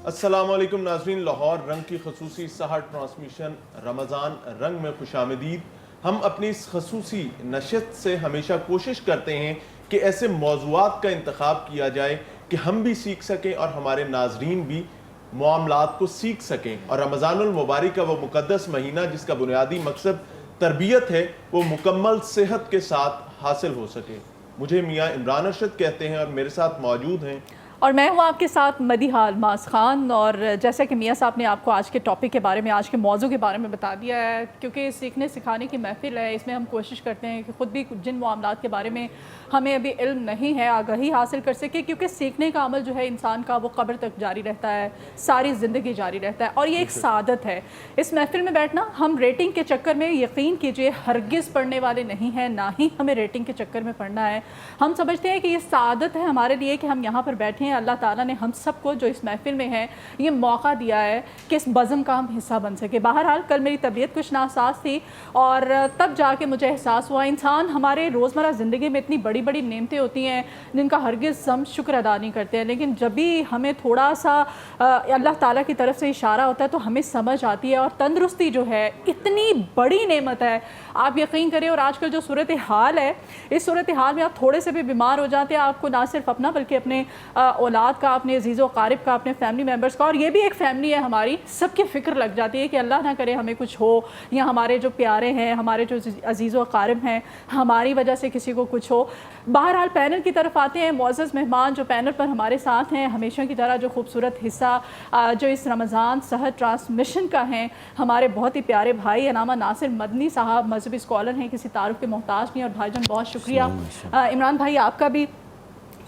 السلام علیکم ناظرین، لاہور رنگ کی خصوصی سحر ٹرانسمیشن رمضان رنگ میں خوش آمدید۔ ہم اپنی اس خصوصی نشست سے ہمیشہ کوشش کرتے ہیں کہ ایسے موضوعات کا انتخاب کیا جائے کہ ہم بھی سیکھ سکیں اور ہمارے ناظرین بھی معاملات کو سیکھ سکیں، اور رمضان المبارک کا وہ مقدس مہینہ جس کا بنیادی مقصد تربیت ہے وہ مکمل صحت کے ساتھ حاصل ہو سکے۔ مجھے میاں عمران ارشد کہتے ہیں اور میرے ساتھ موجود ہیں اور میں ہوں آپ کے ساتھ مدیحہ الماس خان۔ اور جیسا کہ میاں صاحب نے آپ کو آج کے ٹاپک کے بارے میں، آج کے موضوع کے بارے میں بتا دیا ہے، کیونکہ سیکھنے سکھانے کی محفل ہے، اس میں ہم کوشش کرتے ہیں کہ خود بھی جن معاملات کے بارے میں ہمیں ابھی علم نہیں ہے آگاہی حاصل کر سکے، کیونکہ سیکھنے کا عمل جو ہے انسان کا وہ قبر تک جاری رہتا ہے، ساری زندگی جاری رہتا ہے، اور یہ ایک سعادت ہے۔ اس محفل میں بیٹھنا ہم ریٹنگ کے چکر میں، یقین کیجئے، ہرگز پڑھنے والے نہیں ہیں، نہ ہی ہمیں ریٹنگ کے چکر میں پڑھنا ہے۔ ہم سمجھتے ہیں کہ یہ سعادت ہے ہمارے لیے کہ ہم یہاں پر بیٹھے ہیں۔ اللہ تعالیٰ نے ہم سب کو جو اس محفل میں ہے یہ موقع دیا ہے کہ اس بزم کا ہم حصہ بن سکے۔ بہرحال کل میری طبیعت کچھ ناساز تھی، اور تب جا کے مجھے احساس ہوا انسان ہمارے روزمرہ زندگی میں اتنی بڑی بڑی نعمتیں ہوتی ہیں جن کا ہرگز ہم شکر ادا نہیں کرتے ہیں، لیکن جب بھی ہمیں تھوڑا سا اللہ تعالیٰ کی طرف سے اشارہ ہوتا ہے تو ہمیں سمجھ آتی ہے۔ اور تندرستی جو ہے اتنی بڑی نعمت ہے، آپ یقین کریں۔ اور آج کل جو صورتحال ہے، اس صورتحال میں آپ تھوڑے سے بھی بیمار ہو جاتے ہیں، آپ کو نہ صرف اپنا بلکہ اپنے اولاد کا، اپنے عزیز و اقارب کا، اپنے فیملی ممبرز کا، اور یہ بھی ایک فیملی ہے ہماری، سب کی فکر لگ جاتی ہے کہ اللہ نہ کرے ہمیں کچھ ہو، یا ہمارے جو پیارے ہیں، ہمارے جو عزیز و اقارب ہیں، ہماری وجہ سے کسی کو کچھ ہو۔ بہرحال پینل کی طرف آتے ہیں۔ معزز مہمان جو پینل پر ہمارے ساتھ ہیں، ہمیشہ کی طرح جو خوبصورت حصہ جو اس رمضان سحر ٹرانسمیشن کا ہیں، ہمارے بہت ہی پیارے بھائی علامہ ناصر مدنی صاحب، مذہبی اسکالر ہیں، کسی تعارف کے محتاج نہیں، اور بھائی جان بہت شکریہ۔ عمران بھائی آپ کا بھی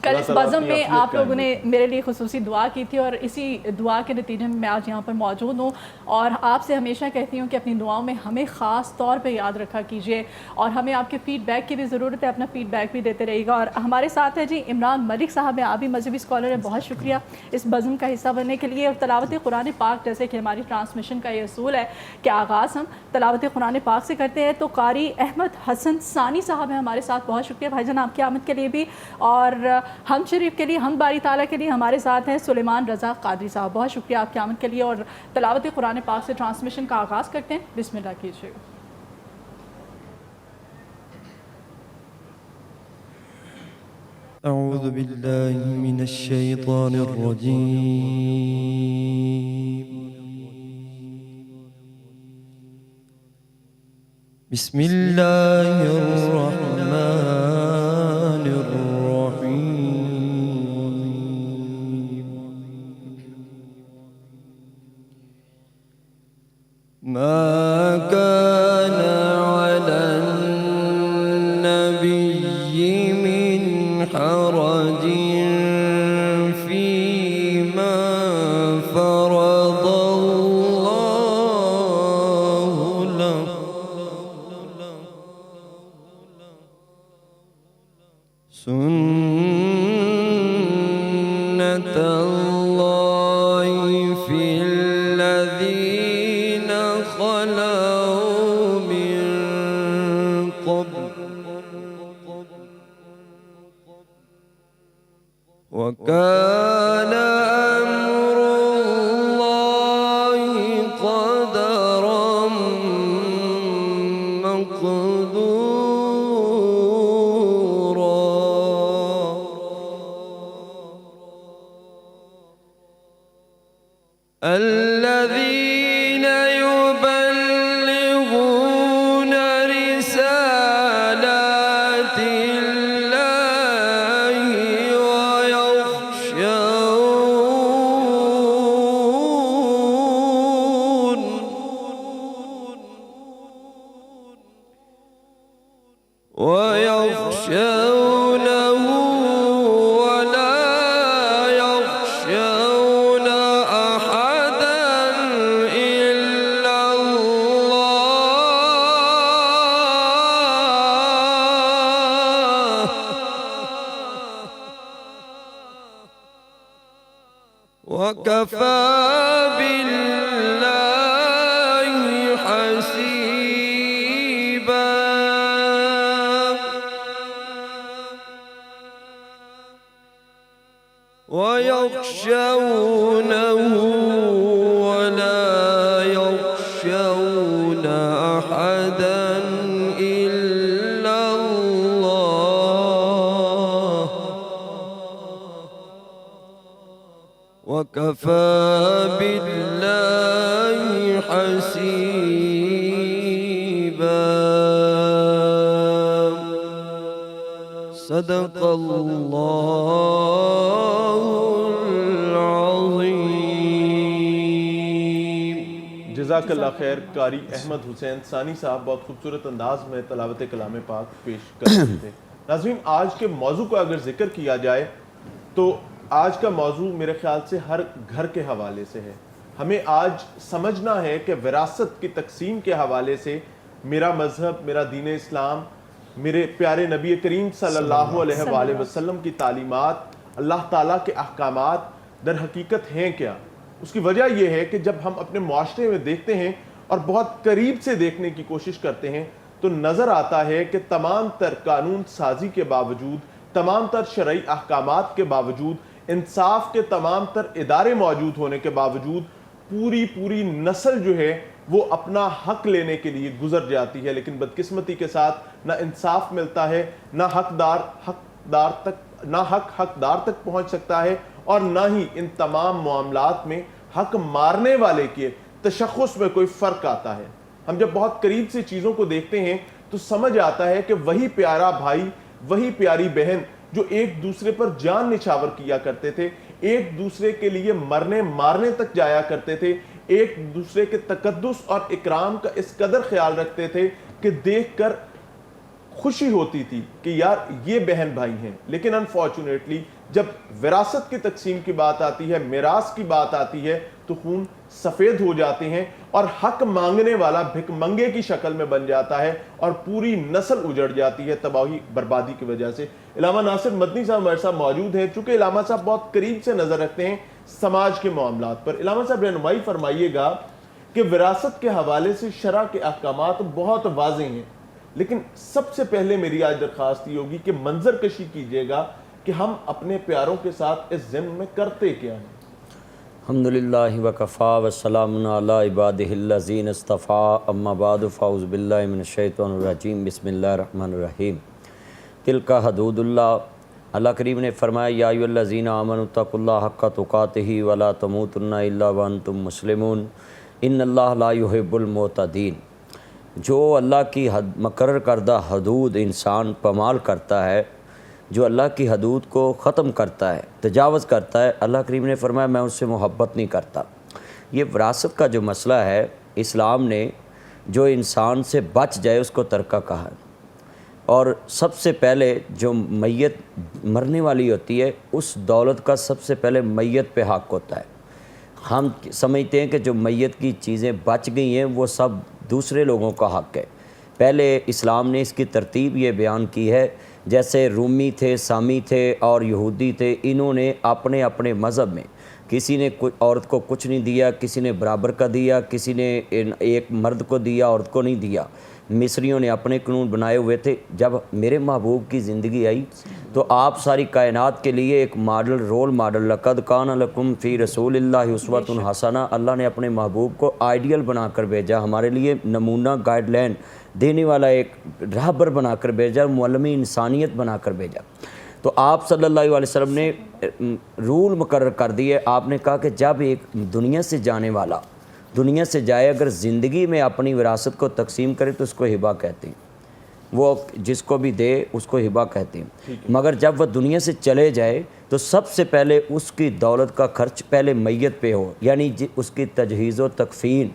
کل اس بزم میں آپ لوگوں نے میرے لیے خصوصی دعا کی تھی، اور اسی دعا کے نتیجے میں آج یہاں پر موجود ہوں، اور آپ سے ہمیشہ کہتی ہوں کہ اپنی دعاؤں میں ہمیں خاص طور پہ یاد رکھا کیجئے، اور ہمیں آپ کے فیڈ بیک کی بھی ضرورت ہے، اپنا فیڈ بیک بھی دیتے رہیے گا۔ اور ہمارے ساتھ ہے جی عمران ملک صاحب ہیں، آپ بھی مذہبی اسکالر ہیں، بہت شکریہ اس بزم کا حصہ بننے کے لیے۔ اور تلاوت قرآن پاک، جیسے کہ ہماری ٹرانسمیشن کا یہ اصول ہے کہ آغاز ہم تلاوت قرآن پاک سے کرتے ہیں، تو قاری احمد حسن ثانی صاحب ہیں ہمارے ساتھ، بہت شکریہ بھائی جان آپ کی آمد کے لیے بھی۔ اور ہم شریف کے لیے، ہم باری تعالیٰ کے لیے ہمارے ساتھ ہیں سلیمان رضا قادری صاحب، بہت شکریہ آپ کی آمد کے لیے۔ اور تلاوت قرآن پاک سے ٹرانسمیشن کا آغاز کرتے ہیں، بسم اللہ کیجیے۔ اعوذ باللہ من الشیطان الرجیم، بسم اللہ الرحمن الرحیم، ما كان على النبي من حرج فيما فرض الله له، سنة الله في الذين خلوا من قبل، وكان أمر الله قدرا مقدورا، الذين يبلغون رسالات الله ويخشونه ولا يخشون أحدا إلا الله، وكفى بالله حسيبا، ويخشونه وكفى بالله حسيبا صدق الله العظيم. جزاک اللہ خیر. قاری احمد حسین ثانی صاحب بہت خوبصورت انداز میں تلاوت کلام پاک پیش کر رہے تھے. ناظرین، آج کے موضوع کا اگر ذکر کیا جائے تو آج کا موضوع میرے خیال سے ہر گھر کے حوالے سے ہے. ہمیں آج سمجھنا ہے کہ وراثت کی تقسیم کے حوالے سے میرا مذہب، میرا دین اسلام، میرے پیارے نبی کریم صلی اللہ علیہ وآلہ وسلم کی تعلیمات، اللہ تعالیٰ کے احکامات در حقیقت ہیں کیا. اس کی وجہ یہ ہے کہ جب ہم اپنے معاشرے میں دیکھتے ہیں اور بہت قریب سے دیکھنے کی کوشش کرتے ہیں تو نظر آتا ہے کہ تمام تر قانون سازی کے باوجود، تمام تر شرعی احکامات کے باوجود، انصاف کے تمام تر ادارے موجود ہونے کے باوجود پوری نسل جو ہے وہ اپنا حق لینے کے لیے گزر جاتی ہے، لیکن بدقسمتی کے ساتھ نہ انصاف ملتا ہے، نہ حق حقدار تک پہنچ سکتا ہے، اور نہ ہی ان تمام معاملات میں حق مارنے والے کے تشخص میں کوئی فرق آتا ہے. ہم جب بہت قریب سے چیزوں کو دیکھتے ہیں تو سمجھ آتا ہے کہ وہی پیارا بھائی، وہی پیاری بہن جو ایک دوسرے پر جان نچھاور کیا کرتے تھے، ایک دوسرے کے لیے مرنے مارنے تک جایا کرتے تھے، ایک دوسرے کے تقدس اور اکرام کا اس قدر خیال رکھتے تھے کہ دیکھ کر خوشی ہوتی تھی کہ یار یہ بہن بھائی ہیں. لیکن انفارچونیٹلی جب وراثت کی تقسیم کی بات آتی ہے، میراث کی بات آتی ہے تو خون سفید ہو جاتے ہیں اور حق مانگنے والا بھک منگے کی شکل میں بن جاتا ہے اور پوری نسل اجڑ جاتی ہے تباہی بربادی کی وجہ سے. علامہ ناصر مدنی صاحب ہمارے ساتھ موجود ہیں. چونکہ علامہ صاحب بہت قریب سے نظر رکھتے ہیں سماج کے معاملات پر. علامہ صاحب رہنمائی فرمائیے گا کہ وراثت کے حوالے سے شرع کے احکامات بہت واضح ہیں، لیکن سب سے پہلے میری آج درخواست یہ ہوگی کہ منظر کشی کیجیے گا کہ ہم اپنے پیاروں کے ساتھ اس ضمن میں کرتے کیا ہیں. الحمدللہ وکفا وسلام علی عبادہ الذین اصطفیٰ اما بعد فاعوذ باللہ من الشیطان الرجیم بسم اللہ الرحمن الرحیم. تلک حدود اللہ. اللہ کریم نے فرمایا یا ایھا الذین آمنوا اتقوا اللہ حق تقاتہ ولا تموتن الا وانتم مسلمون ان اللہ لا یحب المعتدین. جو اللہ کی مقرر کردہ حدود انسان پامال کرتا ہے، جو اللہ کی حدود کو ختم کرتا ہے، تجاوز کرتا ہے، اللہ کریم نے فرمایا میں اس سے محبت نہیں کرتا. یہ وراثت کا جو مسئلہ ہے، اسلام نے جو انسان سے بچ جائے اس کو ترکہ کہا ہے. اور سب سے پہلے جو میت مرنے والی ہوتی ہے اس دولت کا سب سے پہلے میت پہ حق ہوتا ہے. ہم سمجھتے ہیں کہ جو میت کی چیزیں بچ گئی ہیں وہ سب دوسرے لوگوں کا حق ہے. پہلے اسلام نے اس کی ترتیب یہ بیان کی ہے، جیسے رومی تھے، سامی تھے اور یہودی تھے، انہوں نے اپنے اپنے مذہب میں کسی نے عورت کو کچھ نہیں دیا، کسی نے برابر کا دیا، کسی نے ایک مرد کو دیا عورت کو نہیں دیا. مصریوں نے اپنے قانون بنائے ہوئے تھے. جب میرے محبوب کی زندگی آئی تو آپ ساری کائنات کے لیے ایک ماڈل، رول ماڈل، لقد کان لکم فی رسول اللہ اسوۃ حسنہ، اللہ نے اپنے محبوب کو آئیڈیل بنا کر بھیجا، ہمارے لیے نمونہ گائیڈ لائن دینے والا ایک رہبر بنا کر بھیجا، معلم انسانیت بنا کر بھیجا. تو آپ صلی اللہ علیہ وسلم نے رول مقرر کر دیے. آپ نے کہا کہ جب ایک دنیا سے جانے والا دنیا سے جائے، اگر زندگی میں اپنی وراثت کو تقسیم کرے تو اس کو ہبہ کہتے ہیں، وہ جس کو بھی دے اس کو ہبہ کہتے ہیں. مگر جب وہ دنیا سے چلے جائے تو سب سے پہلے اس کی دولت کا خرچ پہلے میت پہ ہو، یعنی اس کی تجہیز و تکفین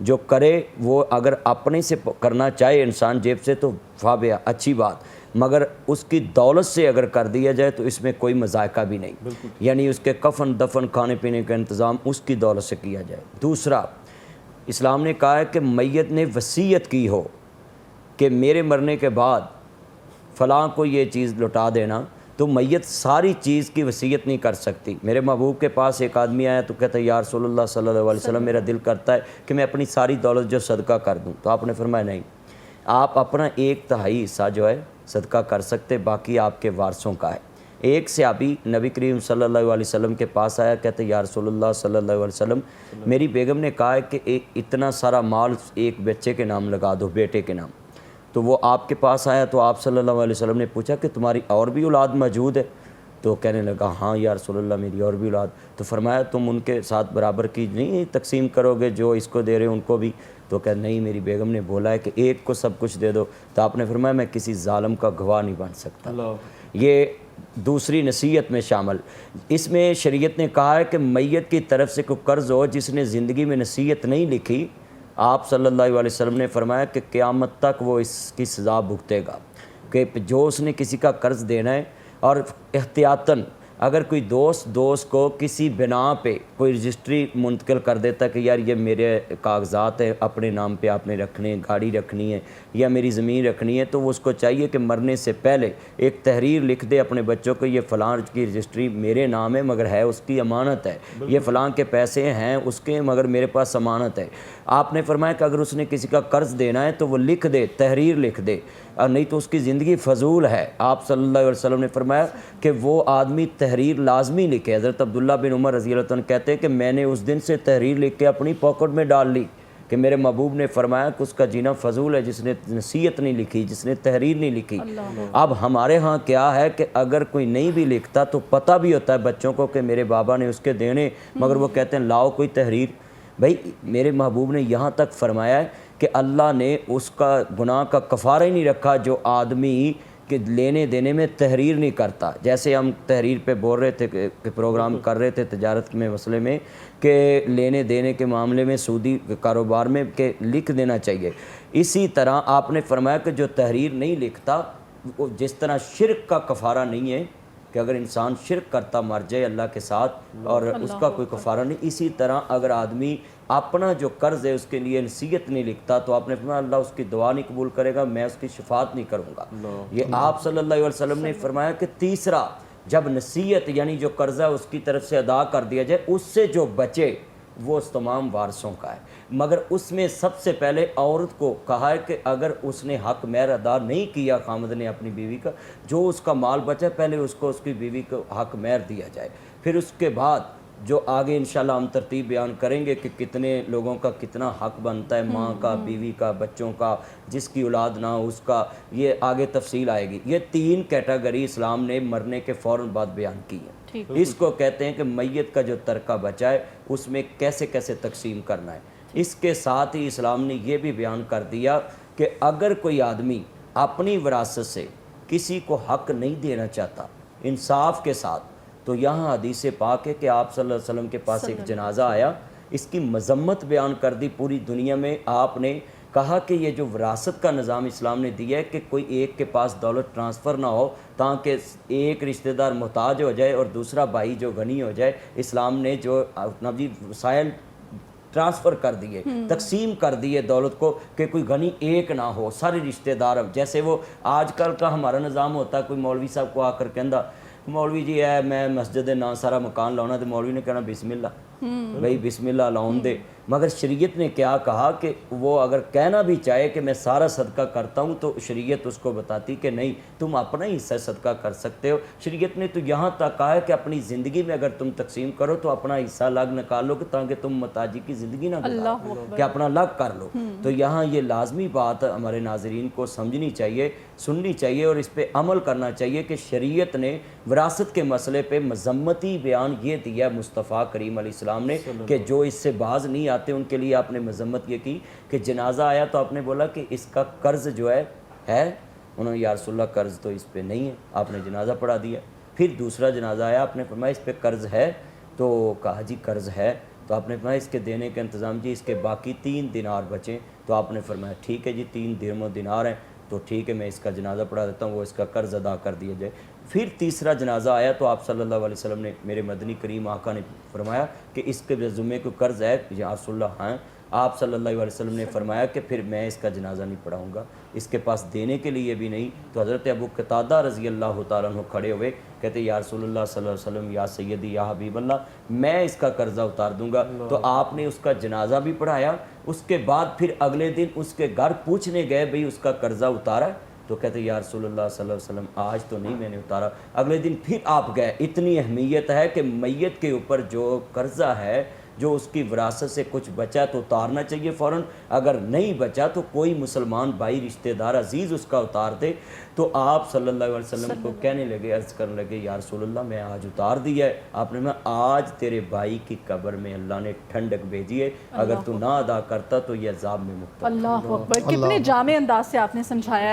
جو کرے، وہ اگر اپنے سے کرنا چاہے انسان جیب سے تو فابیا اچھی بات، مگر اس کی دولت سے اگر کر دیا جائے تو اس میں کوئی مذائقہ بھی نہیں. یعنی اس کے کفن دفن کھانے پینے کا انتظام اس کی دولت سے کیا جائے. دوسرا، اسلام نے کہا ہے کہ میت نے وصیت کی ہو کہ میرے مرنے کے بعد فلاں کو یہ چیز لوٹا دینا، تو میت ساری چیز کی وصیت نہیں کر سکتی. میرے محبوب کے پاس ایک آدمی آیا تو کہتا ہے یا رسول اللہ صلی اللہ علیہ وسلم، میرا دل کرتا ہے کہ میں اپنی ساری دولت جو صدقہ کر دوں. تو آپ نے فرمایا نہیں، آپ اپنا 1/3 حصہ جو ہے صدقہ کر سکتے، باقی آپ کے وارثوں کا ہے. ایک صحابی نبی کریم صلی اللہ علیہ وسلم کے پاس آیا، کہتے یا رسول اللہ صلی اللہ علیہ وسلم، میری بیگم نے کہا ہے کہ اتنا سارا مال ایک بچے کے نام لگا دو، بیٹے کے نام. تو وہ آپ کے پاس آیا تو آپ صلی اللہ علیہ وسلم نے پوچھا کہ تمہاری اور بھی اولاد موجود ہے؟ تو کہنے لگا ہاں یا رسول اللہ میری اور بھی اولاد. تو فرمایا تم ان کے ساتھ برابر کی نہیں تقسیم کرو گے جو اس کو دے رہے ہیں ان کو بھی؟ تو کہ نہیں میری بیگم نے بولا ہے کہ ایک کو سب کچھ دے دو. تو آپ نے فرمایا میں کسی ظالم کا گواہ نہیں بن سکتا. یہ دوسری نصیحت میں شامل. اس میں شریعت نے کہا ہے کہ میت کی طرف سے کوئی قرض ہو جس نے زندگی میں نصیحت نہیں لکھی، آپ صلی اللہ علیہ وسلم نے فرمایا کہ قیامت تک وہ اس کی سزا بھگتے گا. کہ جو اس نے کسی کا قرض دینا ہے اور احتیاطاً اگر کوئی دوست کو کسی بنا پہ کوئی رجسٹری منتقل کر دیتا کہ یار یہ میرے کاغذات ہیں اپنے نام پہ آپ نے رکھنے ہیں، گاڑی رکھنی ہے یا میری زمین رکھنی ہے، تو وہ اس کو چاہیے کہ مرنے سے پہلے ایک تحریر لکھ دے اپنے بچوں کو، یہ فلاں کی رجسٹری میرے نام ہے مگر ہے اس کی امانت ہے، یہ فلاں کے پیسے ہیں اس کے مگر میرے پاس امانت ہے. آپ نے فرمایا کہ اگر اس نے کسی کا قرض دینا ہے تو وہ لکھ دے، تحریر لکھ دے، اور نہیں تو اس کی زندگی فضول ہے. آپ صلی اللہ علیہ وسلم نے فرمایا کہ وہ آدمی تحریر لازمی لکھے. حضرت عبداللہ بن عمر رضی اللہ عنہ کہتے ہیں کہ میں نے اس دن سے تحریر لکھ کے اپنی پاکٹ میں ڈال لی کہ میرے محبوب نے فرمایا کہ اس کا جینا فضول ہے جس نے نصیحت نہیں لکھی، جس نے تحریر نہیں لکھی. اب ہمارے ہاں کیا ہے کہ اگر کوئی نہیں بھی لکھتا تو پتہ بھی ہوتا ہے بچوں کو کہ میرے بابا نے اس کے دینے، مگر وہ کہتے ہیں لاؤ کوئی تحریر. بھائی میرے محبوب نے یہاں تک فرمایا ہے کہ اللہ نے اس کا گناہ کا کفارہ ہی نہیں رکھا جو آدمی کہ لینے دینے میں تحریر نہیں کرتا. جیسے ہم تحریر پہ بول رہے تھے کہ پروگرام کر رہے تھے تجارت میں مسئلے میں کہ لینے دینے کے معاملے میں سودی کاروبار میں کہ لکھ دینا چاہیے. اسی طرح آپ نے فرمایا کہ جو تحریر نہیں لکھتا، جس طرح شرک کا کفارہ نہیں ہے کہ اگر انسان شرک کرتا مر جائے اللہ کے ساتھ اور اس کا کوئی کفارہ نہیں، اسی طرح اگر آدمی اپنا جو قرض ہے اس کے لیے نصیحت نہیں لکھتا تو آپ نے فرمایا اللہ اس کی دعا نہیں قبول کرے گا، میں اس کی شفاعت نہیں کروں گا. یہ آپ صلی اللہ علیہ وسلم نے فرمایا کہ تیسرا جب نصیحت یعنی جو قرضہ اس کی طرف سے ادا کر دیا جائے اس سے جو بچے وہ اس تمام وارثوں کا ہے. مگر اس میں سب سے پہلے عورت کو کہا ہے کہ اگر اس نے حق مہر ادا نہیں کیا خامد نے اپنی بیوی کا، جو اس کا مال بچا پہلے اس کو اس کی بیوی کو حق مہر دیا جائے. پھر اس کے بعد جو آگے انشاءاللہ ہم ترتیب بیان کریں گے کہ کتنے لوگوں کا کتنا حق بنتا ہے، ماں کا، بیوی کا، بچوں کا، جس کی اولاد نہ ہو اس کا، یہ آگے تفصیل آئے گی. یہ 3 کیٹیگری اسلام نے مرنے کے فوراً بعد بیان کی ہے. اس کو کہتے ہیں کہ میت کا جو ترکہ بچا ہے اس میں کیسے کیسے تقسیم کرنا ہے. اس کے ساتھ ہی اسلام نے یہ بھی بیان کر دیا کہ اگر کوئی آدمی اپنی وراثت سے کسی کو حق نہیں دینا چاہتا انصاف کے ساتھ، تو یہاں حدیث پاک ہے کہ آپ صلی اللہ علیہ وسلم کے پاس ایک جنازہ آیا، اس کی مذمت بیان کر دی پوری دنیا میں. آپ نے کہا کہ یہ جو وراثت کا نظام اسلام نے دیا ہے کہ کوئی ایک کے پاس دولت ٹرانسفر نہ ہو تاکہ ایک رشتہ دار محتاج ہو جائے اور دوسرا بھائی جو غنی ہو جائے. اسلام نے جو نبی وسائل ٹرانسفر کر دیے، تقسیم کر دیے دولت کو کہ کوئی غنی ایک نہ ہو، سارے رشتہ دار. جیسے وہ آج کل کا ہمارا نظام ہوتا ہے، کوئی مولوی صاحب کو آ کر کہندا مولوی جی ہے میں مسجد نا سارا مکان لاؤنا، تو مولوی نے کہنا بسم اللہ بھائی بسم اللہ لاؤن دے. مگر شریعت نے کیا کہا کہ وہ اگر کہنا بھی چاہے کہ میں سارا صدقہ کرتا ہوں تو شریعت اس کو بتاتی کہ نہیں تم اپنا ہی حصہ صدقہ کر سکتے ہو. شریعت نے تو یہاں تک کہا ہے کہ اپنی زندگی میں اگر تم تقسیم کرو تو اپنا حصہ الگ نکالو کہ تاکہ تم محتاجی کی زندگی نہ گزارو کہ اپنا الگ کر لو. تو یہاں یہ لازمی بات ہمارے ناظرین کو سمجھنی چاہیے، سننی چاہیے اور اس پہ عمل کرنا چاہیے کہ شریعت نے وراثت کے مسئلے پہ مذمتی بیان یہ دیا مصطفیٰ کریم علیہ السلام نے کہ جو اس سے باز نہیں آتے ان کے لیے آپ نے مذمت یہ کی کہ جنازہ آیا تو آپ نے بولا کہ اس کا قرض جو ہے انہوں نے یا رسول اللہ قرض تو اس پہ نہیں ہے، آپ نے جنازہ پڑھا دیا. پھر دوسرا جنازہ آیا، آپ نے فرمایا اس پہ قرض ہے، تو کہا جی قرض ہے، تو آپ نے فرمایا اس کے دینے کا انتظام جی اس کے باقی 3 دینار بچیں، تو آپ نے فرمایا ٹھیک ہے جی 3 درہم و دینار ہیں تو ٹھیک ہے میں اس کا جنازہ پڑھا دیتا ہوں، وہ اس کا قرض ادا کر دیا جائے. پھر تیسرا جنازہ آیا تو آپ صلی اللہ علیہ وسلم نے میرے مدنی کریم آقا نے فرمایا کہ اس کے ذمے کوئی قرض ہے یا رسول اللہ ہاں. آپ صلی اللہ علیہ وسلم نے فرمایا کہ پھر میں اس کا جنازہ نہیں پڑھاؤں گا، اس کے پاس دینے کے لیے بھی نہیں. تو حضرت ابو قتادہ رضی اللہ تعالیٰ عنہ کھڑے ہوئے کہتے یا رسول اللہ صلی اللہ علیہ وسلم یا سیدی یا حبیب اللہ میں اس کا قرضہ اتار دوں گا. تو آپ نے اس کا جنازہ بھی پڑھایا. اس کے بعد پھر اگلے دن اس کے گھر پوچھنے گئے بھئی اس کا قرضہ اتارا، تو کہتے یا رسول اللہ صلی اللہ علیہ وسلم آج تو نہیں میں نے اتارا. اگلے دن پھر آپ گئے. اتنی اہمیت ہے کہ میت کے اوپر جو قرضہ ہے جو اس کی وراثت سے کچھ بچا تو اتارنا چاہیے فوراً، اگر نہیں بچا تو کوئی مسلمان بھائی رشتہ دار عزیز اس کا اتار دے۔ تو آپ صلی اللہ علیہ وسلم کو کہنے لگے، عرض کرنے لگے یا رسول اللہ میں آج اتار دیا ہے۔ آپ نے کہا آج تیرے بھائی کی قبر میں اللہ نے ٹھنڈک بھیجی ہے، اگر تو نہ ادا کرتا تو یہ عذاب میں مبتلا۔ اللہ اکبر، کتنے جامع انداز سے آپ نے سمجھایا ہے۔